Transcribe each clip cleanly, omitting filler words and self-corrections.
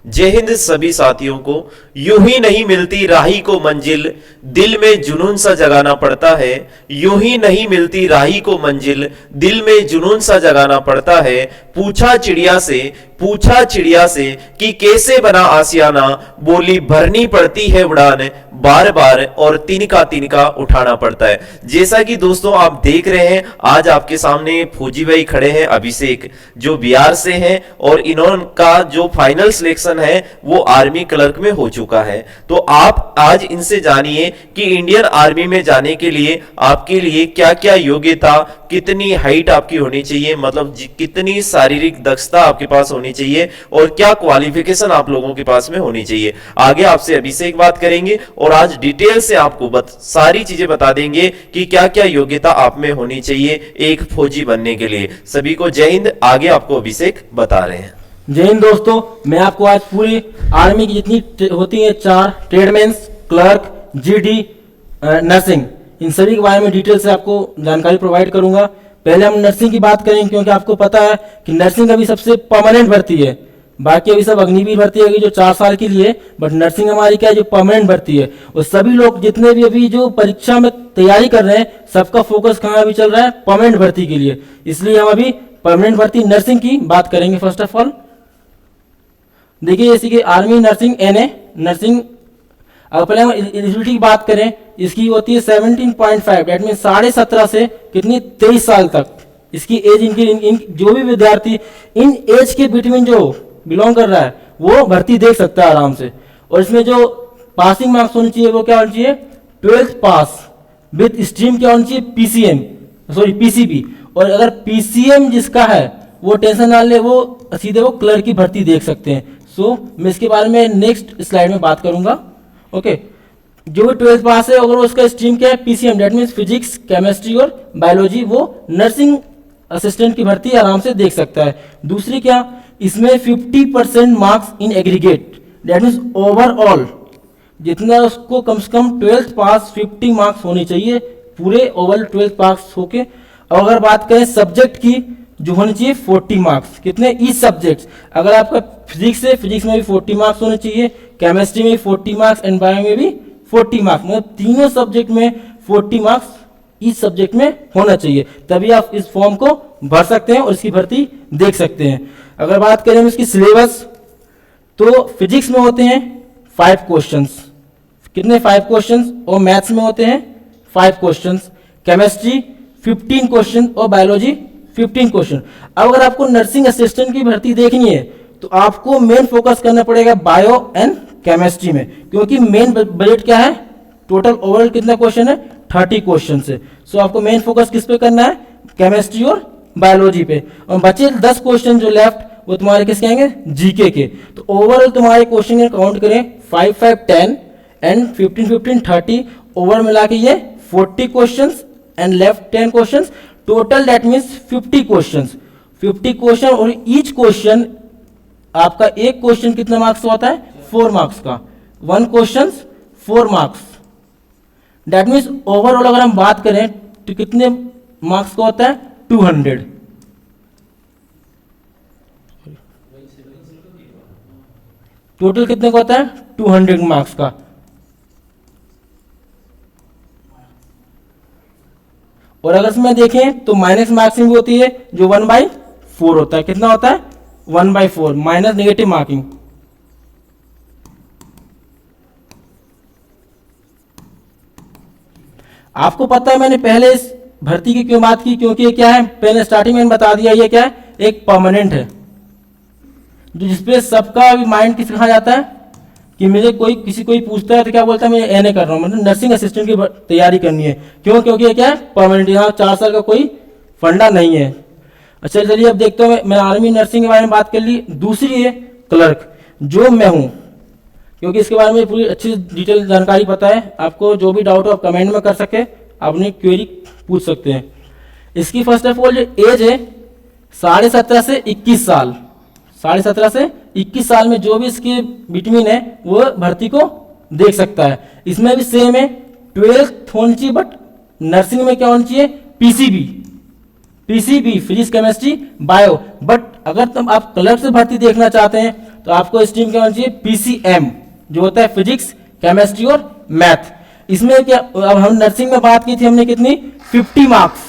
जय हिंद सभी साथियों को। यूं ही नहीं मिलती राही को मंजिल, दिल में जुनून सा जगाना पड़ता है। यूं ही नहीं मिलती राही को मंजिल, दिल में जुनून सा जगाना पड़ता है। पूछा चिड़िया से कि कैसे बना आसियाना, बोली भरनी पड़ती है उड़ान, बार बार और तिनका उठाना पड़ता है। जैसा कि दोस्तों आप देख रहे हैं, आज आपके सामने फौजी भाई खड़े हैं, अभिषेक, जो बिहार से हैं और इनका जो फाइनल सिलेक्शन है वो आर्मी क्लर्क में हो चुका है। तो आप आज इनसे जानिए कि इंडियन आर्मी में जाने के लिए आपके लिए क्या क्या योग्यता, कितनी हाइट आपकी होनी चाहिए, मतलब कितनी शारीरिक दक्षता आपके पास होनी चाहिए और क्या क्वालिफिकेशन आप लोगों के पास में होनी चाहिए। आगे आपसे अभिषेक बात करेंगे और आज डिटेल से आपको सारी चीजें बता देंगे कि क्या क्या योग्यता आप में होनी चाहिए एक फौजी बनने के लिए। सभी को जय हिंद। आगे आपको अभिषेक बता रहे हैं। जय हिंद दोस्तों, मैं आपको आज पूरी आर्मी की जितनी होती है 4 ट्रेडमेंस, क्लर्क, जीडी, नर्सिंग, इन सभी के बारे में डिटेल से आपको जानकारी प्रोवाइड करूंगा। पहले हम नर्सिंग की बात करेंगे, क्योंकि आपको पता है कि नर्सिंग अभी सबसे परमानेंट भर्ती है। बाकी अभी सब अग्निवीर भर्ती है जो 4 साल के लिए, बट नर्सिंग हमारी क्या है जो परमानेंट भर्ती है। और सभी लोग जितने भी अभी जो परीक्षा में तैयारी कर रहे हैं, सबका फोकस कहाँ अभी चल रहा है, परमानेंट भर्ती के लिए। इसलिए हम अभी परमानेंट भर्ती नर्सिंग की बात करेंगे। फर्स्ट ऑफ ऑल देखिए, जैसे कि आर्मी नर्सिंग एनए नर्सिंग, अगर पहले हम एलिजिबिलिटी की बात करें, इसकी होती है 17.5, डेट मीन 17.5 से कितनी 23 साल तक इसकी एज। इन जो भी विद्यार्थी इन एज के बिटवीन जो बिलोंग कर रहा है वो भर्ती देख सकता है आराम से। और इसमें जो पासिंग मार्क्स होनी चाहिए वो क्या होनी चाहिए, 12th पास विद स्ट्रीम क्या होनी चाहिए, पीसीबी। और अगर पीसीएम जिसका है वो टेंशन ना ले, वो सीधे वो क्लर्क की भर्ती देख सकते हैं। मैं इसके बारे में नेक्स्ट स्लाइड में बात करूंगा। ओके, जो भी 12th पास है, अगर उसका स्ट्रीम क्या है, PCM, that means physics, chemistry और बायोलॉजी, वो नर्सिंग असिस्टेंट की भर्ती आराम से देख सकता है। दूसरी क्या, इसमें 50% marks in aggregate, that means overall, जितना उसको कम से कम 12th पास 50 मार्क्स होने चाहिए पूरे ओवरऑल 12th पास होके। और अगर बात करें सब्जेक्ट की, जो होनी चाहिए 40 मार्क्स, कितने ईच सब्जेक्ट्स। अगर आपका फिजिक्स है, फिजिक्स में भी 40 मार्क्स होने चाहिए, केमिस्ट्री में भी 40 मार्क्स एंड बायो में भी 40 मार्क्स, मतलब तीनों सब्जेक्ट में 40 मार्क्स इस सब्जेक्ट में होना चाहिए, तभी आप इस फॉर्म को भर सकते हैं और इसकी भर्ती देख सकते हैं। अगर बात करें इसकी सिलेबस, तो फिजिक्स में होते हैं 5 क्वेश्चंस, कितने 5 क्वेश्चंस, और मैथ्स में होते हैं 5 क्वेश्चंस, केमिस्ट्री 15 क्वेश्चन और बायोलॉजी 15 क्वेश्चन। अब अगर आपको नर्सिंग असिस्टेंट की भर्ती देखनी है तो आपको मेन फोकस करना पड़ेगा बायो एंड केमिस्ट्री में, क्योंकि मेन बजट क्या है, टोटल ओवरऑल कितना क्वेश्चन है, 30 क्वेश्चन है। आपको मेन फोकस किस पे करना है, केमिस्ट्री और बायोलॉजी पे। और बचे 10 क्वेश्चन जो लेफ्ट, वो तुम्हारे किसके आएंगे, जीके के। तो ओवरऑल तुम्हारे क्वेश्चन काउंट करें 5, 5, 10 एंड 15, 15, 30, ओवर मिला के ये 40 question and left 10 question, total that means 50 question. 50 question और ईच क्वेश्चन आपका एक क्वेश्चन कितना मार्क्स का होता है, 4 मार्क्स का। 1 question 4 marks, that means overall अगर हम बात करें तो कितने मार्क्स का होता है, 200। टोटल कितने का होता है, 200 मार्क्स का। और अगर इसमें देखें तो माइनस मार्किंग भी होती है, जो 1/4 होता है। कितना होता है, 1/4 माइनस नेगेटिव मार्किंग। आपको पता है मैंने पहले इस भर्ती की क्यों बात की, क्योंकि ये क्या है, पहले स्टार्टिंग में बता दिया, ये क्या है, एक परमानेंट है, जो जिसपे सबका भी माइंड किस कहा जाता है कि मुझे कोई पूछता है तो क्या बोलता है, मैं एनए कर रहा हूँ, मतलब नर्सिंग असिस्टेंट की तैयारी करनी है। क्यों, क्योंकि ये क्या है, परमानेंट, यहाँ 4 साल का कोई फंडा नहीं है। अच्छा चलिए अब देखते हो, मैं आर्मी नर्सिंग के बारे में बात कर ली। दूसरी है क्लर्क, जो मैं हूँ, क्योंकि इसके बारे में पूरी अच्छी डिटेल जानकारी पता है आपको। जो भी डाउट हो आप कमेंट में कर सके, आप अपनी क्वेरी पूछ सकते हैं। इसकी फर्स्ट ऑफ ऑल जो एज है 17.5 से 21 साल, 17.5 से 21 साल में जो भी इसके बिटवीन है वो भर्ती को देख सकता है। इसमें भी सेम है, 12th होनी चाहिए, बट नर्सिंग में क्या होनी चाहिए, PCB physics chemistry bio. But अगर तुम आप क्लर्क से भर्ती देखना चाहते हैं तो आपको स्ट्रीम क्या होना चाहिए, पीसीएम, जो होता है फिजिक्स, केमिस्ट्री और मैथ। इसमें क्या, अब हम नर्सिंग में बात की थी हमने कितनी, 50 मार्क्स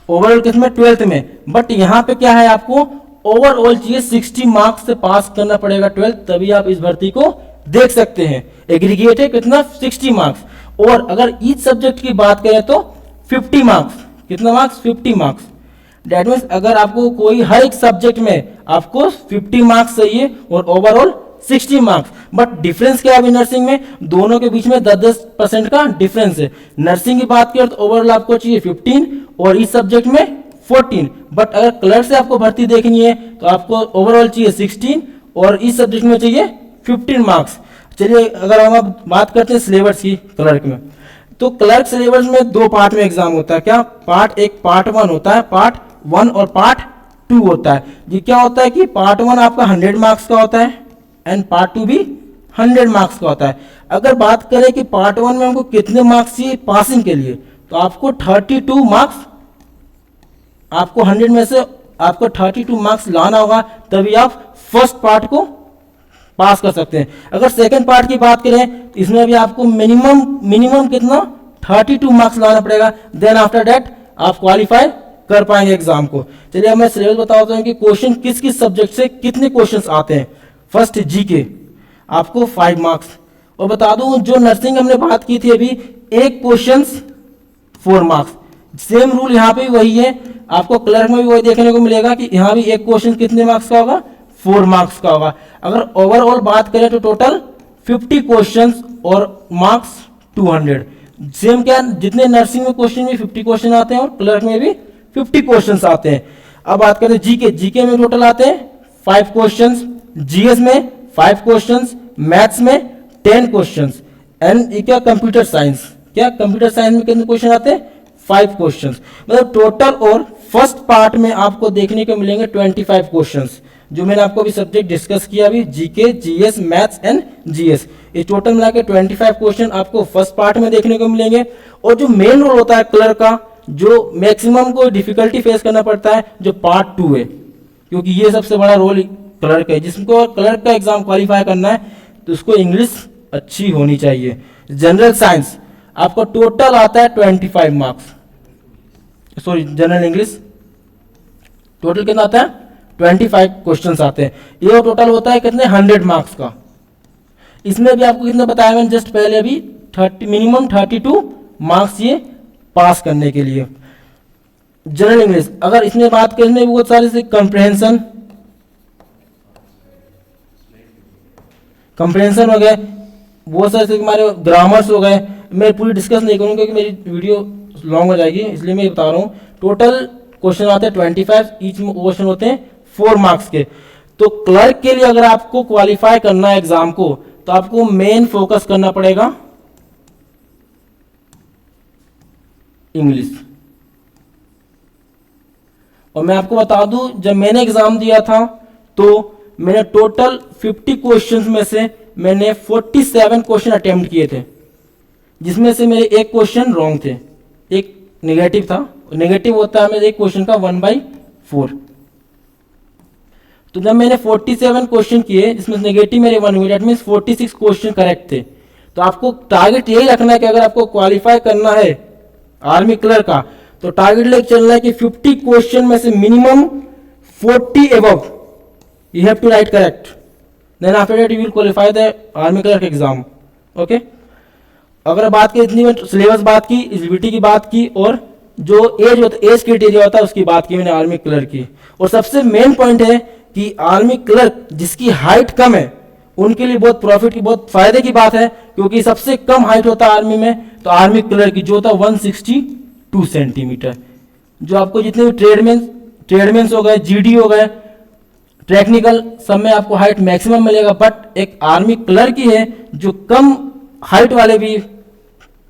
ओवरऑल किसमें, 12th में। बट यहाँ पे क्या है, आपको ओवरऑल चाहिए 60 मार्क्स से पास करना पड़ेगा 12th, तभी आप इस भर्ती को देख सकते हैं। एग्रीगेट है कितना, 60 मार्क्स। और अगर ईच सब्जेक्ट की बात करें तो 50 मार्क्स, कितना मार्क्स, 50 मार्क्स। दैट मीन्स अगर आपको कोई हर एक सब्जेक्ट में आपको 50 मार्क्स चाहिए और ओवरऑल 60 मार्क्स। बट डिफरेंस क्या है नर्सिंग में, दोनों के बीच में 10-10% का डिफरेंस है। नर्सिंग की बात करें तो ओवरऑल आपको चाहिए 15 और इस सब्जेक्ट में 14। बट अगर क्लर्क से आपको भर्ती देखनी है तो आपको ओवरऑल चाहिए 16 और इस सब्जेक्ट में चाहिए 15 मार्क्स। चलिए अगर हम अब बात करते हैं सिलेबस की क्लर्क में, तो क्लर्क सिलेबस में 2 पार्ट में एग्जाम होता है। क्या पार्ट, एक पार्ट 1 होता है, पार्ट 1 और पार्ट 2 होता है। ये क्या होता है कि पार्ट 1 आपका 100 मार्क्स का होता है एंड पार्ट 2 भी 100 मार्क्स का होता है। अगर बात करें कि पार्ट 1 में हमको कितने मार्क्स चाहिए पासिंग के लिए, तो आपको 32 मार्क्स, आपको 100 में से आपको 32 मार्क्स लाना होगा, तभी आप फर्स्ट पार्ट को पास कर सकते हैं। अगर सेकंड पार्ट की बात करें तो इसमें भी आपको मिनिमम कितना, 32 मार्क्स लाना पड़ेगा। देन आफ्टर दैट आप क्वालिफाई कर पाएंगे एग्जाम को। चलिए मैं सिलेबस बताता हूँ कि क्वेश्चन किस किस सब्जेक्ट से कितने क्वेश्चंस आते हैं। फर्स्ट जीके, आपको 5 मार्क्स। और बता दूं जो नर्सिंग हमने बात की थी अभी, एक क्वेश्चन 4 मार्क्स। सेम रूल यहाँ पे भी वही है, आपको क्लर्क में भी वही देखने को मिलेगा कि यहाँ भी एक क्वेश्चन कितने मार्क्स का होगा, 4 मार्क्स का होगा। अगर ओवरऑल बात करें तो टोटल 50 क्वेश्चंस और मार्क्स 200। सेम क्या, जितने नर्सिंग में क्वेश्चन में 50 क्वेश्चन आते हैं और क्लर्क में भी 50 क्वेश्चंस आते हैं। अब बात करें जीके, जीके में टोटल आते हैं 5 क्वेश्चंस, जीएस में 5 क्वेश्चंस, मैथ्स में 10 क्वेश्चंस एंड क्या कंप्यूटर साइंस, क्या कंप्यूटर साइंस में कितने क्वेश्चन आते हैं, 5 क्वेश्चंस। मतलब टोटल और फर्स्ट पार्ट में आपको देखने को मिलेंगे 25 क्वेश्चंस, जो मैंने आपको अभी सब्जेक्ट डिस्कस किया अभी, GK, GS, maths and GS. ये टोटल मिला के 25 क्वेश्चन आपको फर्स्ट पार्ट में देखने को मिलेंगे। और जो मेन रोल होता है क्लर्क का, जो मैक्सिमम को डिफिकल्टी फेस करना पड़ता है, जो पार्ट 2 है, क्योंकि ये सबसे बड़ा रोल क्लर्क है। जिसको क्लर्क का एग्जाम क्वालिफाई करना है तो उसको इंग्लिश अच्छी होनी चाहिए। जनरल साइंस आपको टोटल आता है 25 marks, sorry general English total कितना आता है, 25 क्वेश्चंस आते हैं। ये टोटल होता है कितने, 100 मार्क्स का। इसमें भी आपको कितना बताया मैंने जस्ट पहले अभी, मिनिमम 32 मार्क्स ये पास करने के लिए। जनरल इंग्लिश अगर इसमें बात करें, इसमें बहुत सारे से कंप्रहेंशन हो गए, बहुत सारे हमारे ग्रामर्स हो गए। मैं पूरी डिस्कस नहीं करूंगा क्योंकि मेरी वीडियो लॉन्ग हो जाएगी, इसलिए मैं बता रहा हूँ। टोटल क्वेश्चन आते हैं 25, ईच क्वेश्चन होते हैं 4 मार्क्स के। तो क्लर्क के लिए अगर आपको क्वालिफाई करना है एग्जाम को, तो आपको मेन फोकस करना पड़ेगा इंग्लिश। और मैं आपको बता दूं, जब मैंने एग्जाम दिया था तो मैंने टोटल 50 क्वेश्चंस में से मैंने 47 क्वेश्चन अटेम्प्ट किए थे, जिसमें से मेरे एक क्वेश्चन रॉन्ग थे, एक नेगेटिव था। नेगेटिव होता है मेरे एक क्वेश्चन का 1/4। तो जब मैंने 47 क्वेश्चन किए, जिसमें नेगेटिव मेरे 1 हुए, दैट मींस 46 क्वेश्चन करेक्ट थे। तो आपको टारगेट यही रखना है कि अगर आपको क्वालिफाई करना है आर्मी क्लर्क का, तो टारगेट लेके चलना है कि 50 क्वेश्चन में से minimum 40 above you have to write correct, then after that you will qualify the army clerk exam. okay? अगर बात की इतनी सिलेबस बात की, एलिजिबिलिटी की बात की, और जो एज क्राइटेरिया होता है उसकी बात की मैंने आर्मी क्लर्क की। और सबसे मेन पॉइंट है कि आर्मी क्लर्क जिसकी हाइट कम है उनके लिए बहुत प्रॉफिट की, बहुत फायदे की बात है, क्योंकि सबसे कम हाइट होता है आर्मी में, तो आर्मी क्लर्क की जो होता है 162 सेंटीमीटर। जो आपको जितने भी ट्रेडमेन्स हो गए, जीडी हो गए, टेक्निकल, सब में आपको हाइट मैक्सिमम मिलेगा। बट एक आर्मी क्लर्क ही है जो कम हाइट वाले भी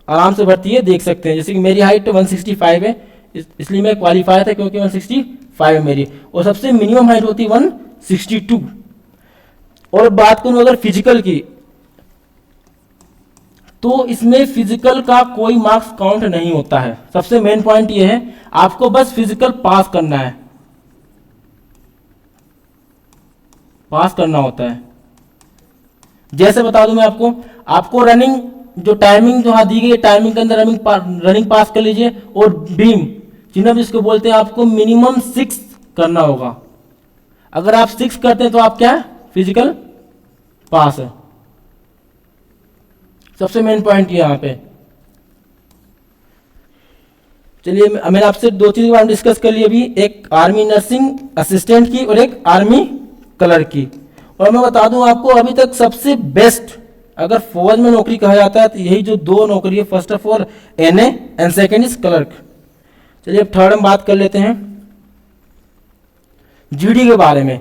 आराम से भर्ती है, देख सकते हैं। जैसे कि मेरी हाइट 165 है, इसलिए मैं क्वालिफाई था क्योंकि 165 है मेरी, और सबसे मिनिमम हाइट होती है 162। और बात करूं अगर फिजिकल की, तो इसमें फिजिकल का कोई मार्क्स काउंट नहीं होता है। सबसे मेन पॉइंट ये है, आपको बस फिजिकल पास करना है। पास करना होता है। जैसे बता दूं मैं आपको रनिंग जो टाइमिंग जो दी गई है, टाइमिंग के अंदर रनिंग पास कर लीजिए, और बीम जिन्हें जिसको बोलते हैं आपको मिनिमम 6 करना होगा। अगर आप 6 करते हैं तो आप क्या है, फिजिकल पास है। सबसे मेन पॉइंट यहाँ पे। चलिए मैंने आपसे 2 चीज के बारे में डिस्कस कर ली अभी, एक आर्मी नर्सिंग असिस्टेंट की और एक आर्मी क्लर्क की। और मैं बता दूं आपको अभी तक सबसे बेस्ट अगर फौज में नौकरी कहा जाता है तो यही जो 2 नौकरी है, first of all NA and second is clerk. चलिए अब थर्ड हम बात कर लेते हैं जीडी के बारे में।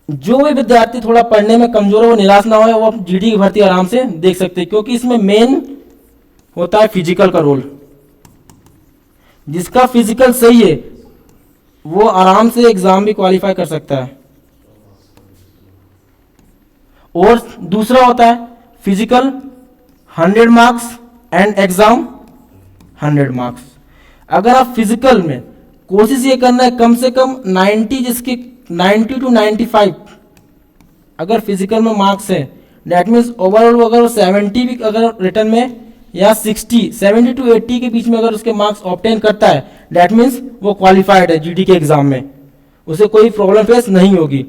जो भी विद्यार्थी थोड़ा पढ़ने में कमजोर है वो निराश ना हो, वो जीडी की भर्ती आराम से देख सकते हैं, क्योंकि इसमें मेन होता है फिजिकल का रोल। जिसका फिजिकल सही है वो आराम से एग्जाम भी क्वालिफाई कर सकता है। और दूसरा होता है physical 100 marks and exam 100 marks. अगर आप फिजिकल में कोशिश ये करना है कम से कम 90, जिसके 90 to 95 अगर फिजिकल में मार्क्स है, दैट मीन्स ओवरऑल अगर 70 भी अगर रिटर्न में या 70 to 80 के बीच में अगर उसके मार्क्स ऑब्टेन करता है, दैट मीन्स वो क्वालिफाइड है जीडी के एग्जाम में, उसे कोई प्रॉब्लम फेस नहीं होगी।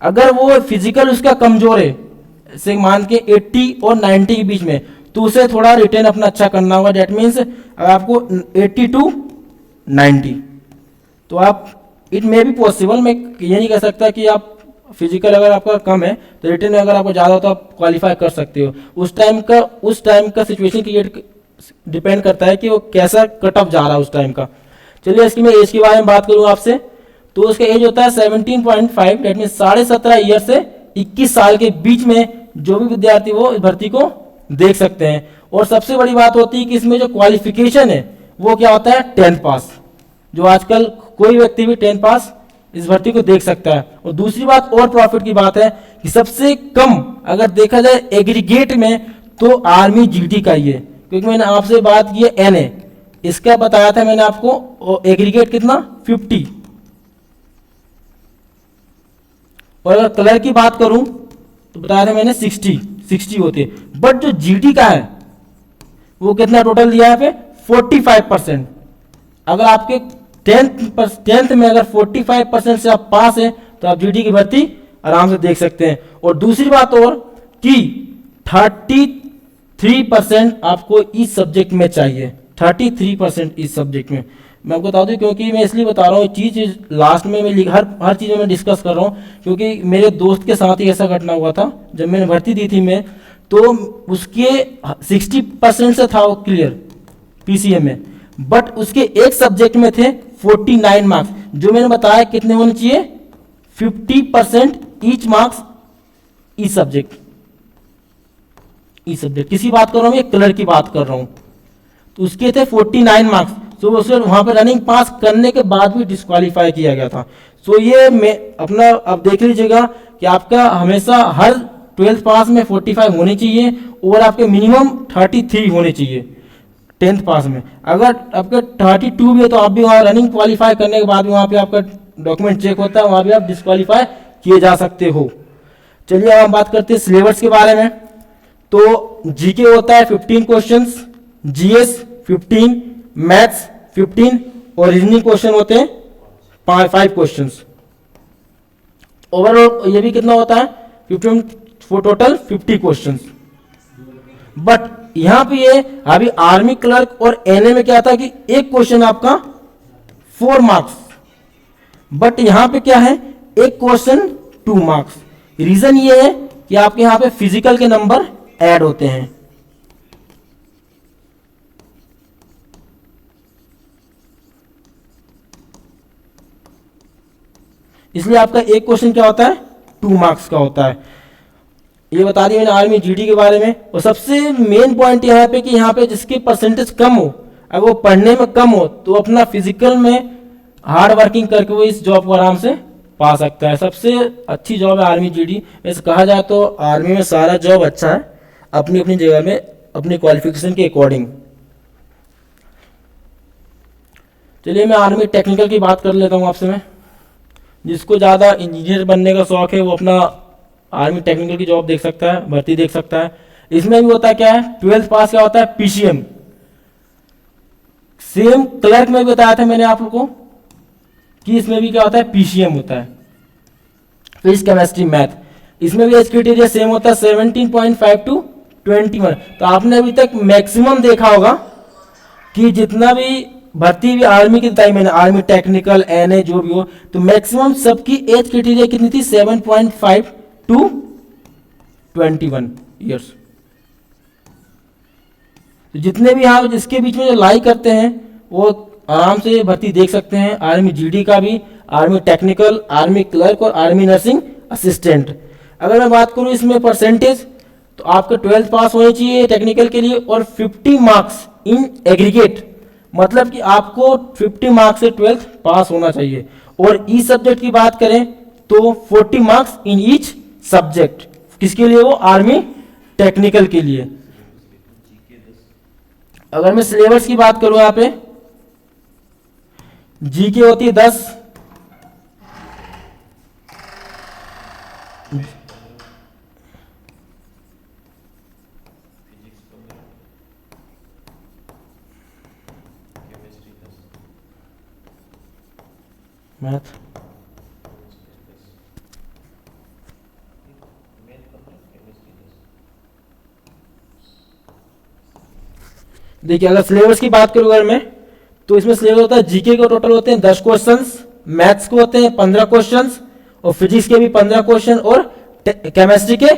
अगर वो फिजिकल उसका कमजोर है, से मान के 80 और 90 के बीच में, तो उसे थोड़ा रिटेन अपना अच्छा करना होगा। दैट मीन्स आपको 80 to 90, तो आप इट मे बी पॉसिबल, मैं ये नहीं कह सकता कि आप फिजिकल अगर आपका कम है तो रिटेन में अगर आपको ज़्यादा हो तो आप क्वालिफाई कर सकते हो। उस टाइम का सिचुएशन क्रिएट डिपेंड करता है कि वो कैसा कट ऑफ जा रहा है उस टाइम का। चलिए इसकी मैं एज के बारे में बात करूँ आपसे, तो उसका एज होता है 17.5, दैट मीन्स 17.5 ईयर से 21 साल के बीच में जो भी विद्यार्थी वो इस भर्ती को देख सकते हैं। और सबसे बड़ी बात होती है कि इसमें जो क्वालिफिकेशन है वो क्या होता है, 10th पास। जो आजकल कोई व्यक्ति भी 10th पास इस भर्ती को देख सकता है। और दूसरी बात और प्रॉफिट की बात है कि सबसे कम अगर देखा जाए एग्रीगेट में तो आर्मी जीडी का ही है, क्योंकि मैंने आपसे बात की है एनए, इसका बताया था मैंने आपको एग्रीगेट कितना 50। और अगर कलर की बात करूं तो बताया था मैंने 60 होते हैं। बट जो जीडी का है वो कितना टोटल दिया है पे 45%। अगर आपके 10th में अगर 45% से आप पास हैं तो आप जीडी की भर्ती आराम से देख सकते हैं। और दूसरी बात और कि 33% आपको इस सब्जेक्ट में चाहिए, 33% इस सब्जेक्ट में। मैं आपको बता दूं क्योंकि मैं इसलिए बता रहा हूँ, चीज़ लास्ट में मैं हर चीज़ में मैं डिस्कस कर रहा हूँ, क्योंकि मेरे दोस्त के साथ ही ऐसा घटना हुआ था। जब मैंने भर्ती दी थी मैं, तो उसके 60% से था वो क्लियर पीसीएम में, बट उसके एक सब्जेक्ट में थे 49 मार्क्स। जो मैंने बताया कितने होने चाहिए, 50% ईच मार्क्स इस सब्जेक्ट किसी बात कर रहा हूँ, मैं कलर की बात कर रहा हूँ। तो उसके थे 49 मार्क्स, तो उसे वहां पर रनिंग पास करने के बाद भी डिस्क्वालीफाई किया गया था। सो ये मैं अपना अब देख लीजिएगा कि आपका हमेशा हर 12th पास में 45 होने चाहिए और आपके मिनिमम 33 होने चाहिए 10th पास में। अगर आपका 32 भी है तो आप भी वहाँ रनिंग क्वालिफाई करने के बाद वहाँ पे आपका डॉक्यूमेंट चेक होता है, वहाँ भी आप डिस्क्वालीफाई किए जा सकते हो। चलिए अब हम बात करते हैं सिलेबस के बारे में। तो जीके होता है 15 क्वेश्चंस, जीएस 15, मैथ्स 15 और रीजनिंग क्वेश्चन होते हैं 5 क्वेश्चंस। ओवरऑल ये भी कितना होता है 15 फॉर टोटल 50 क्वेश्चंस। बट यहां पे ये अभी आर्मी क्लर्क और एनए में क्या था कि एक क्वेश्चन आपका 4 मार्क्स, बट यहां पे क्या है एक क्वेश्चन 2 मार्क्स। रीजन ये है कि आपके यहां पे फिजिकल के नंबर ऐड होते हैं। इसलिए आपका एक क्वेश्चन क्या होता है 2 मार्क्स का होता है। ये बता दिया मैंने आर्मी जीडी के बारे में। और सबसे मेन पॉइंट यहाँ पे कि यहाँ पे जिसकी परसेंटेज कम हो, अगर वो पढ़ने में कम हो तो अपना फिजिकल में हार्ड वर्किंग करके वो इस जॉब को आराम से पा सकता है। सबसे अच्छी जॉब है आर्मी जीडी। वैसे कहा जाए तो आर्मी में सारा जॉब अच्छा है अपनी अपनी जगह में, अपनी क्वालिफिकेशन के अकॉर्डिंग। चलिए मैं आर्मी टेक्निकल की बात कर लेता हूँ आपसे मैं। जिसको ज़्यादा इंजीनियर बनने का शौक है वो अपना आर्मी टेक्निकल की जॉब देख सकता है, भर्ती देख सकता है। इसमें भी होता क्या है, 12th पास क्या होता है, पीसीएम। सेम क्लर्क में भी बताया था मैंने आप लोगों को कि इसमें भी क्या होता है, पीसीएम होता है, फिजिक्स केमिस्ट्री मैथ। इसमें भी एज क्राइटेरिया सेम होता है 17.5 टू 21। तो आपने अभी तक मैक्सिमम देखा होगा कि जितना भी भर्ती भी आर्मी की बताई मैंने, आर्मी टेक्निकल एनए जो भी हो, तो मैक्सिमम सबकी एज क्राइटेरिया कितनी थी, 7.5 टू 21 ईयर्स। तो जितने भी आप इसके बीच में जो लाई करते हैं वो आराम से भर्ती देख सकते हैं, आर्मी जीडी का भी, आर्मी टेक्निकल, आर्मी क्लर्क और आर्मी नर्सिंग असिस्टेंट। अगर मैं बात करूं इसमें परसेंटेज, तो आपके 12th पास होनी चाहिए टेक्निकल के लिए और 50 मार्क्स इन एग्रीगेट, मतलब कि आपको 50 मार्क्स से 12th पास होना चाहिए। और ई सब्जेक्ट की बात करें तो 40 मार्क्स इन ईच सब्जेक्ट। किसके लिए, वो आर्मी टेक्निकल के लिए। अगर मैं सिलेबस की बात करूं यहाँ पे, जीके होती है 10, मैथ देखिए, अगर सिलेबस की बात करूं अगर मैं, तो इसमें सिलेबस होता है जीके के टोटल होते हैं 10 क्वेश्चंस, मैथ्स के होते हैं 15 क्वेश्चंस और फिजिक्स के भी 15 क्वेश्चन और केमिस्ट्री के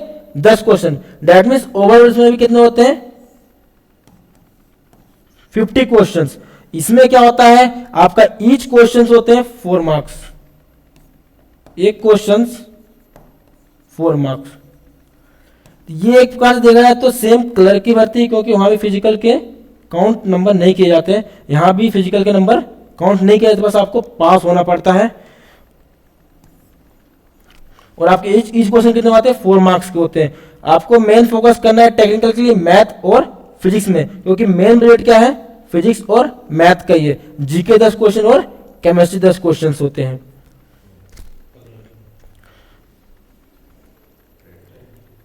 10 क्वेश्चन। दैट मीन्स ओवरऑल इसमें भी कितने होते हैं, 50 क्वेश्चंस। इसमें क्या होता है, आपका ईच क्वेश्चंस होते हैं 4 मार्क्स, एक क्वेश्चंस 4 मार्क्स। ये एक प्रकार से देखा जाए तो सेम क्लर्क की भर्ती, क्योंकि वहां भी फिजिकल के काउंट नंबर नहीं किए जाते हैं, यहां भी फिजिकल के नंबर काउंट नहीं किए जाते, बस आपको पास होना पड़ता है। और आपके ईच क्वेश्चन कितने आते हैं, 4 मार्क्स के होते हैं। आपको मेन फोकस करना है टेक्निकल के लिए मैथ और फिजिक्स में, क्योंकि मेन रेट क्या है, फिजिक्स और मैथ का ही है। जीके 10 क्वेश्चन और केमिस्ट्री 10 क्वेश्चन होते हैं।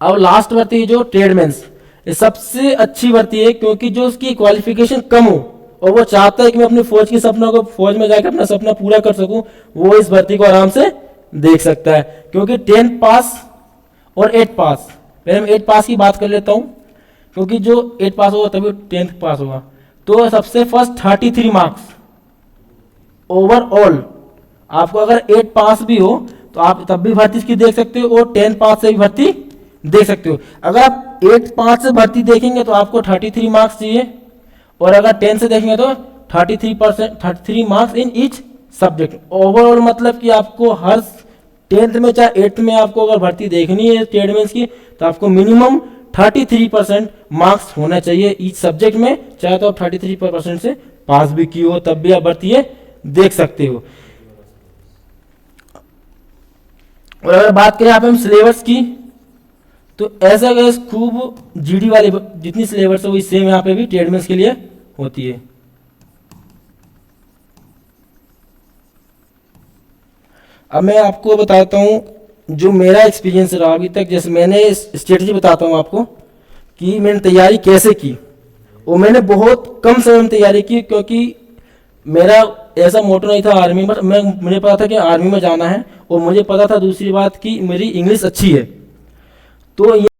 अब लास्ट भर्ती जो ट्रेडमेंस, ये सबसे अच्छी भर्ती है, क्योंकि जो उसकी क्वालिफिकेशन कम हो और वो चाहता है कि मैं अपनी फौज की सपना को, फौज में जाकर अपना सपना पूरा कर सकूं, वो इस भर्ती को आराम से देख सकता है। क्योंकि 10th पास और 8 पास, पहले मैं 8 पास की बात कर लेता हूं, क्योंकि जो 8 पास होगा तभी 10th पास होगा। तो सबसे फर्स्ट 33 मार्क्स ओवरऑल। आपको अगर 8 पास भी हो तो आप तब भी भर्ती इसकी देख सकते हो और 10 पास से भी भर्ती देख सकते हो। अगर आप 8 पास से भर्ती देखेंगे तो आपको 33 मार्क्स चाहिए, और अगर 10 से देखेंगे तो 33 marks in each subject. Overall मतलब कि आपको हर 10th में चाहे 8th में आपको अगर भर्ती देखनी है ट्रेडमेंस की, तो आपको मिनिमम 33% मार्क्स होना चाहिए ईच सब्जेक्ट में, चाहे तो आप 33% से पास भी की हो तब भी आप भर्ती देख सकते हो। और अगर बात करें आप हम सिलेबस की, तो ऐसा गैस खूब जीडी वाले जितनी सिलेबस है वही सेम यहाँ पे भी ट्रेडमेंस के लिए होती है। अब मैं आपको बताता हूँ जो मेरा एक्सपीरियंस रहा अभी तक। जैसे मैंने स्ट्रेटजी बताता हूँ आपको कि मैंने तैयारी कैसे की, और मैंने बहुत कम समय में तैयारी की, क्योंकि मेरा ऐसा मोटो नहीं था आर्मी में। मुझे पता था कि आर्मी में जाना है, और मुझे पता था दूसरी बात कि मेरी इंग्लिश अच्छी है, तो